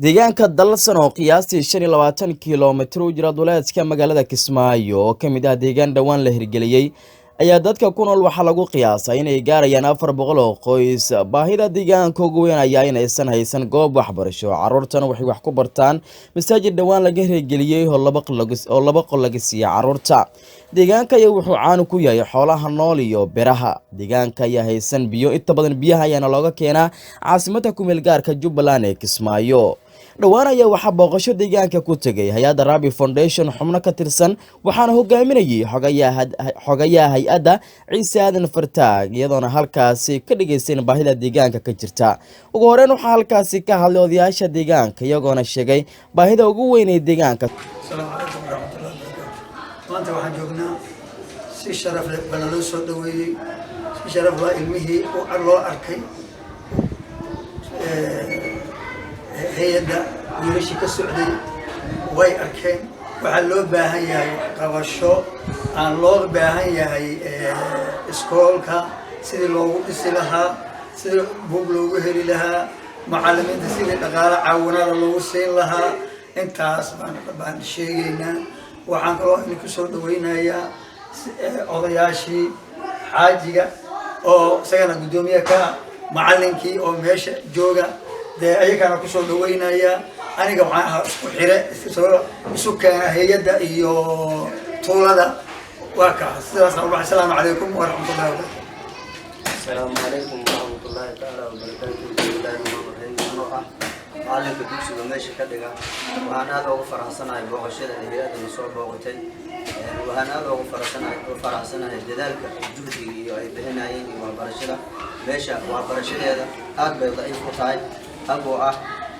deegaanka dalsan oo qiyaastii 25 kiiloomitir u jira duleedka magaalada Kismaayo oo kamid ah deegaan dhawaan la hirgeliyay ayaa dadka ku nool waxa lagu qiyaasay inay gaarayaan 400 oo qoys. Baahida deegaanka ugu weyn ayaa inaysan haysan goob waxbarasho, carruurtana waxay wax ku bartaan masaajid dhawaan laga hirgeliyay oo laba qol laga siiyay carruurta. deegaanka ayaa wuxuu caan ku yahay xoolaha nool iyo beeraha. deegaanka ayaa haysan biyo, inta badan biyaha ayaana looga keenaa caasimadda ku meel gaarka Jubbaland ee Kismaayo. dhawaan ayaa waxaa booqasho deegaanka ku tagay hay'adda Rabi Foundation xubno ka tirsan, waxaana hogaaminayay xogayaha hay'adda Ciise Aadan Fartaag, iyadoona halkaasi ka dhigaysteen baahida deegaanka ka jirta. ugu horreyn waxaa halkaasi ka hadlay odayaasha deegaanka iyagoona sheegay baahida ugu weyn ee deegaanka. Assalaamu calaykum waraxmatullaahi wabarakaatuh. maanta waxaan joognaa si sharaf leh bana loo soo dhaweeyey, si sharaf leh ilmihii loo arkay hay'adda wiilashii ka socday way arkeen. waxaa loo baahan yahay qabasho, aan loo baahan yahay iskoolka sidii loogu dhisi lahaa, sidii buug loogu heli lahaa, macallimiinta sidii dhaqaale caawinaada loogu siin lahaa. intaas baan sheegaynaa. waxaan kaloo idinku soo dhaweynayaa odayaashii xaajiga oo isagana guddoomiye ka macallinkii oo meesha jooga, dee ayagana kusoo dhaweynaya. aniga waxaan ahaa isku xire isu keena hay'adda iyo tuulada. waa kaas sidaasna u baxay. Assalaamu calaykum waraxmatullaahi wabarakaatuh. السلام عليكم ورحمة الله تعالى وبركاته. معلمك dugsiga meesha ka dhiga waxaan aad ugu faraxsanahay booqashada hay'adda soo booqatay. waxaan aad ugu faraxsanahay dadaalka juhdiga iyo ay bixinayeen iyo waxbarashada meesha. waxbarashadeeda aad bay daciif ku tahay, agoo ah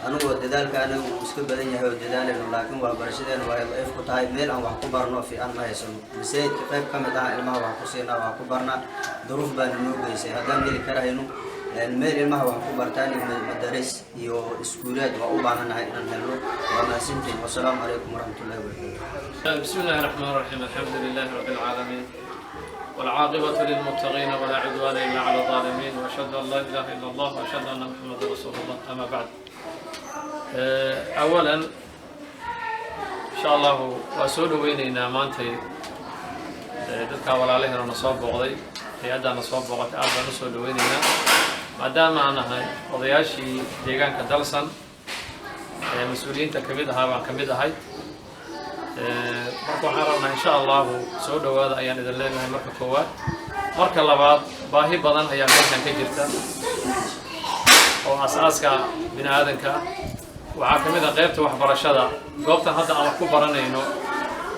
anigoo dadaalka anagu iska badan yahay oo dadaaleyno, laakiin waxbarashadeena waa daciif ku tahay. meel aan wax ku barno fiican ma haysano. masaajidka qayb ka mid ah ilmaha wax ku siinaa, wax ku barnaa. duruuf baan noo geysay haddaan heli karahayno meel ilmaha wax ku bartaan madaris iyo iskuulaad waa u baahanahay inaan helno. waa mahadsantihiin. wassalaamu calaykum waraxmatullaahi wabarakaatuh. بسم الله الرحمن الرحيم. الحمد لله رب العالمين والعاقبة للمتقين ولا عدوان إلا على الظالمين، وأشهد أن لا إله إلا الله وأشهد أن محمدا رسول الله. أما بعد، أولا إن شاء الله وأسود ويننا مانتي dadka walaalahayna nasoo booqday, hay'adda nasoo booqatay aad baan u soo dhaweynaynaa maadaama aan ahay odayaashii deegaanka dalsan mas-uuliyiinta ka mid ahaa baan ka mid ahay. marka waxaan rabnaa insha allahu soo dhawaada ayaan idin leenahay marka koowaad. marka labaad, baahi badan ayaa meeshan ka jirta oo asaaska bini aadanka ah. waxaa ka mid ah qaybta waxbarashada. goobtan hadda aan wax ku baranayno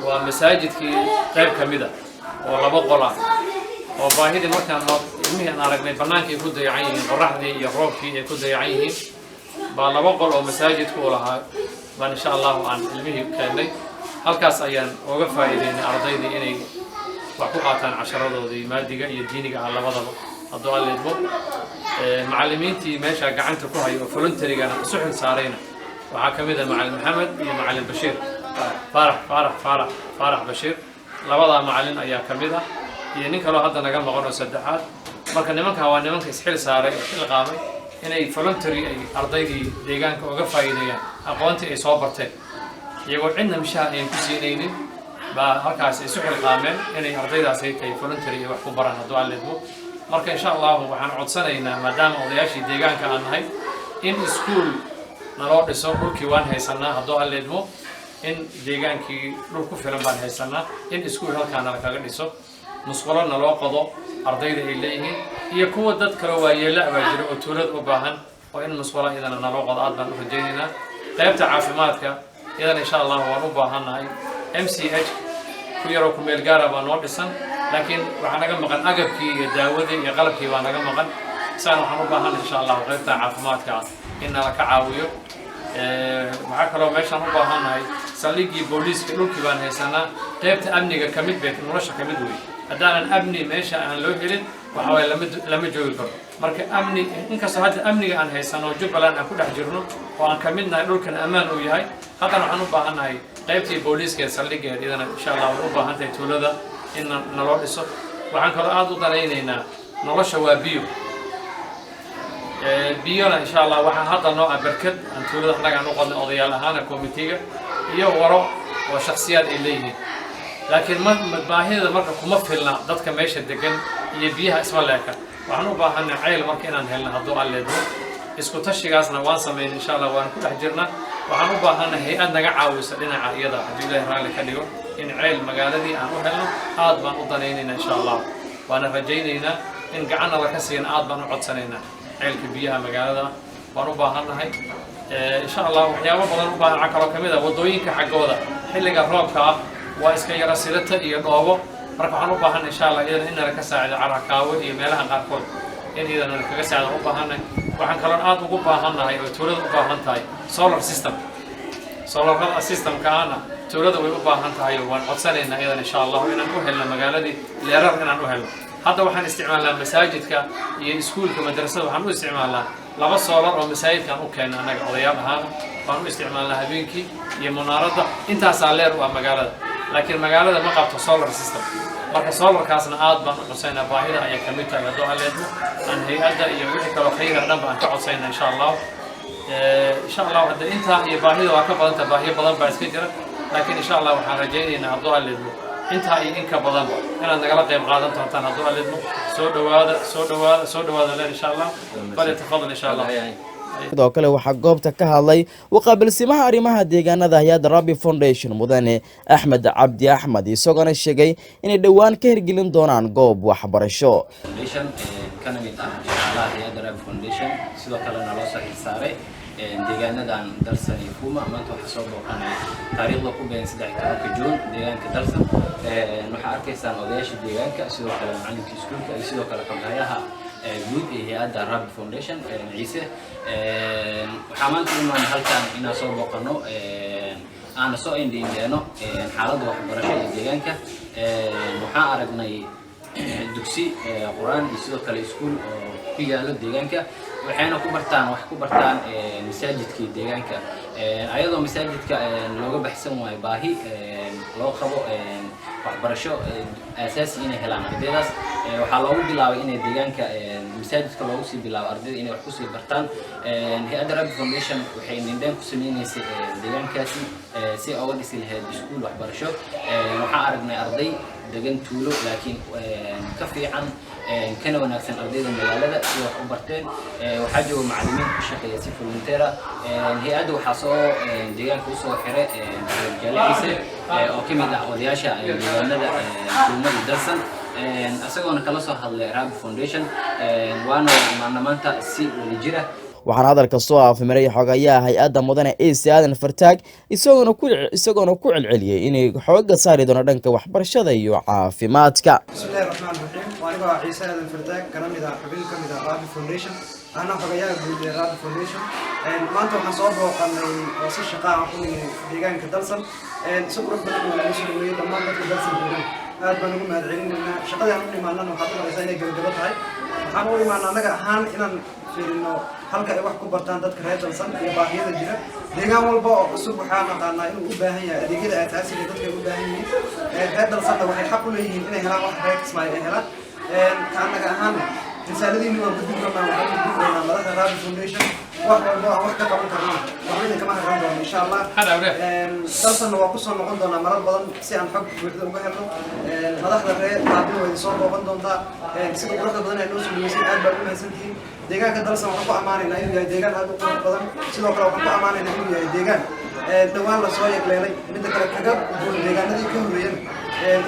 waa masaajidkii qayb ka mid ah oo laba qol ah, oo baahidii markaan ilmihii aan aragnay bannaankii ku dayacan yihiin, qorraxdii iyo roobkii ay ku dayacan yihiin, baa laba qol oo masaajidku u lahaa baan insha allahu aan ilmihii keennay. halkaas ayaan uga faa'iideynay ardaydii inay wax ku qaataan casharadoodii maadiga iyo diiniga ah labadaba hadduu alla idmo. macallimiintii meesha gacanta ku haya oo voluntarygana isu xil saarayna waxaa ka mid ah macallin maxamed iyo macallin bashiir faarax bashiir. labadaa macallin ayaa ka mid ah iyo nin kaloo hadda naga maqan oo saddexaad. marka nimankaa waa nimanka isxil saaray oo xil qaamay inay voluntary ay ardaydii deegaanka uga faa'iideeyaan aqoontii ay soo barteen, iyagoo cidna mishaha ayan ku siinaynin baa halkaas isu xilqaameen inay ardaydaas ay tahay voluntary ay wax ku baraan hadduu alla idmo. marka insha allahu waxaan codsanaynaa maadaama odayaashii deegaanka aan nahay in iskuul naloo dhiso. dhulkii waan haysanaa hadduu alla idmo, in deegaankii dhul ku filan baan haysanaa, in iskuul halkaana lakaga dhiso, musqulo naloo qodo ardayda ay leeyihiin, iyo kuwa dad kale waayeela baa jira oo tuulada u baahan oo in musqulo iyadana naloo qodo aad baan u rajaynaynaa. qaybta caafimaadka iyadana insha allah waan u baahannahay. MCH ku yaroo ku meel gaara baa noo dhisan, laakiin waxaa naga maqan agabkii iyo daawadii iyo qalabkii baa naga maqan. isagana waxaan u baahannahay insha allah qaybta caafimaadka in nala ka caawiyo. waxaa kaloo meeshaan u baahannahay saldhiggii booliiska, dhulkii baan haysanaa. qaybta amniga ka mid bay nolosha ka mid wey. haddaanan amni meesha aan loo helin waxa waye lama joogi karo. marka amni, inkastoo hadda amniga aan haysano Jubbaland aan ku dhex jirno oo aan ka mid nahay, dhulkan ammaan uu yahay, haddana waxaan u baahannahay qaybtii booliiska ee saldhiggeed iyadana insha allah way u baahan tahay tuulada in naloo dhiso. waxaan kaloo aad u danaynaynaa nolosha waa biyo. biyona insha Allah waxaan hadda noo abarkad aan tuulada anaga aan u qodnay odayaal ahaan committee-ga iyo waro oo shakhsiyaad ay leeyihiin laakiin baahida marka kuma filna dadka meesha degan iyo biyaha isma leeka waxaan u baahanay ceel marka inaan helno hadduu alleedo isku tashigaasna waan sameyn insha Allah waan ku dhex jirnaa waxaan u baahanay hay'ad naga caawisa dhinaca iyada haddii Ilaahay raalli ka dhigo in ceel magaaladii aan u helno aad baan u danaynaynaa insha Allah waana rajaynaynaa in gacan la ka siiyo aad baan u codsanaynaa ceelka biyaha magaalada waan u baahanahay insha Allah waxyaabo badan u baahan caqabado kamid ah wadooyinka xaggooda xilliga roobka ah waa iska yara silata iyo dhoobo marka waxaan u baahan insha Allah iyada in la ka saacido carakaawo iyo meelaha qaarkood in iyada la kaga saacido u baahanay waxaan kaloo aad ugu baahanahay oo tuulada u baahan tahay solar system kaana tuulada way u baahan tahay waan codsanaynaa iyada insha Allah inaan u helno magaaladii leerar inaan u helno hadda waxaan isticmaalnaa masaajidka iyo iskuulka madrasada waxaan u isticmaalnaa laba solar oo masaajidkan u keenay anaga odayaal ahaan waan u isticmaalnaa habeenkii iyo munaaradda intaasaa leer u ah magaalada laakiin magaalada ma qabto solar system marka solarkaasna aad baan u codsanaynaa baahida ayaa ka mid tahay hadduu alleedmo aan hay-adda iyo wixii kaloo khayra dhan baan ka codsaynaa insha Allah hadda intaa iyo baahida waa ka badanta baahiyo badan baa iska jira laakiin insha Allah waxaan rajaynaynaa hadduu alleedmo intaa iyo in ka badan inaad nagala qayb qaadan doontaan hadduu alleedmo soo dhawaada leen insha Allah falyatafadal insha Allah sidoo kale waxaa goobta ka hadlay waqaabilsimaha arrimaha deegaanada hay'adda Rabbi Foundation mudane Axmed Cabdi Axmed isagoo sheegay inay dhawaan ka hirgelin doonaan goob waxbarasho kana mid ah hay'adda Rabbi Foundation sidoo kale naloo soo saaray deegaanadan Dalsan iyo Kuma maanta waxa soo booqanay taariikhda ku been 13 Juun deegaanka Dalsan waxa arkaysaan odayaasha deegaanka sidoo kale macalinka iskuulka iyo sidoo kale xoghayaha guud ee hay'adda Rabbi Foundation ciise waxaan maanta imaan halkaan inaan soo booqano aan soo indhiino xaaladda waxbarasho ee deegaanka waxaan aragnay dugsi quraan iyo sidoo kale iskuul oo ku yaalo deegaanka waxayna ku bartaan masaajidka deegaanka ayadoo masaajidka looga baxsan waayo baahi loo qabo waxbarasho asaasi inay helaan ardaydaas waxaa loogu bilaabay inay deegaanka masaajidka loogu sii bilaabo ardayda inay wax ku sii bartaan hay'adda Rabbi Foundation waxay nindeen ku sameeyay deegaankaasi si ay uga dhisi lahayd iskuul waxbarasho waxaan aragnay arday degan tuulo laakiin ka fiican kana wanaagsan ardayda magaalada si wax u barteen waxaa jooga macallimiin ku shaqeeya si volunteer hay'adda waxaa soo deegaanka u soo xiray jaaliciise oo ka mid ah odayaasha deegaanada tuulada Dalsan asagoona kala soo hadlay Rabbi Foundation waana maanta si wadajira waxaan hadalka soo afmeeray xogayaha hay'adda mudane Ciise Aadan Fartaag isagoona ku celceliyay inay xooga saari doona dhanka waxbarashada iyo caafimaadka bismillaahir rahmaanir rahiim waaniga Ciise Aadan Fartaag kana mid ah xubin ka mid ah Rabbi Foundation ana xogayaha guud ee Rabbi Foundation maanta waxaan soo booqanay oo si shaqo ah ku deegaanka Dalsan si qurux badan oo la soo dhaweeyay dhammaan dadka Dalsan jooga aad baan ugu mahadcelinaynaa shaqada aan u imaanana waxaad u maraysaa inay gabagabo tahay waxaan u imaanaa anaga ahaan inaan fiirino halka ay wax ku bartaan dadka reer Dalsan iyo baahiyada jira deegaan walba oo cusub waxaan naqaanaa inuu u baahan yahay adeegyada aasaasiga dadka u baahan yihiin reer Dalsan waxay xaq u leeyihiin inay helaan wax reer Kismaayo ay helaan anaga ahaan risaaladiina waan gudbin doonaa waxaan gudbin doonaa madaxda Rabbi Foundation wax walba aan wax ka qaban karno waxayna kama haran doono insha Allah Dalsan waa ku soo noqon doonaa marar badan si aan xog buuxda uga helno madaxda reer Rabbi way soo booqan doontaa sida quruxda badan ee loo soo dhaweeyay aad baan u mahadsantihiin deegaanka Dalsan waxaan ku amaanaynaa inuu yahay deegaan aad u qurux badan sidoo kale waxaan ku amaanaynaa inuu yahay deegaan dhawaan la soo yeegleelay midda kale kaga duwan deegaanadii ka horeeyay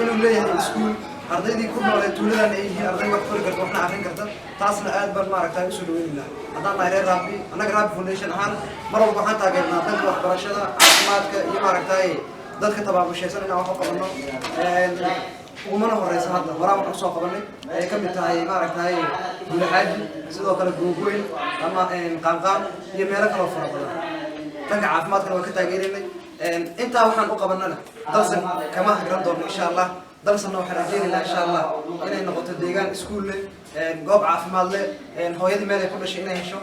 inuu leeyahay iskuul ardaydii ku nool ee tuuladan ay yihiin arday wax qori karta waxna akhrin karta taasna aad baan maaragtay u soo dhaweynaa haddaan nahay reer Rabbi anaga Rabbi Foundation ahaan mar walba waxaan taageernaa dhanka waxbarashada caafimaadka iyo maaragtay dadka tabaabushaysan inaan wax u qabanno umana horeysa hadda waraa waxaan soo qabanay ay ka mid tahay maaragtay gulaxaaji sidoo kale googoyn ama qaanqaan iyo meelo kale oo fara badan dhanka caafimaadkana waan ka taageeraynay intaa waxaan u qabanana Dalsan kama hagran doono insha Allah Dalsan waxaan rajaynaynaa insha Allah inay noqoto deegaan iskuul leh goob caafimaad leh hooyadii meel ay ku dhashay inay hesho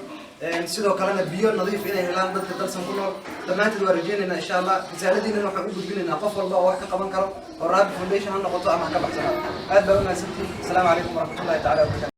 sidoo kalena biyo nadiif inay helaan dadka Dalsan ku nool dhammaantood waan rajaynaynaa insha Allah risaaladiina waxaan u gudbinaynaa qof walba oo wax ka qaban karo oo Rabbi Foundation ha noqoto ama ka baxsana aad baa u mahadsantihiin assalaamu calaykum waraxmatullaahi ta'ala wa barakaatuh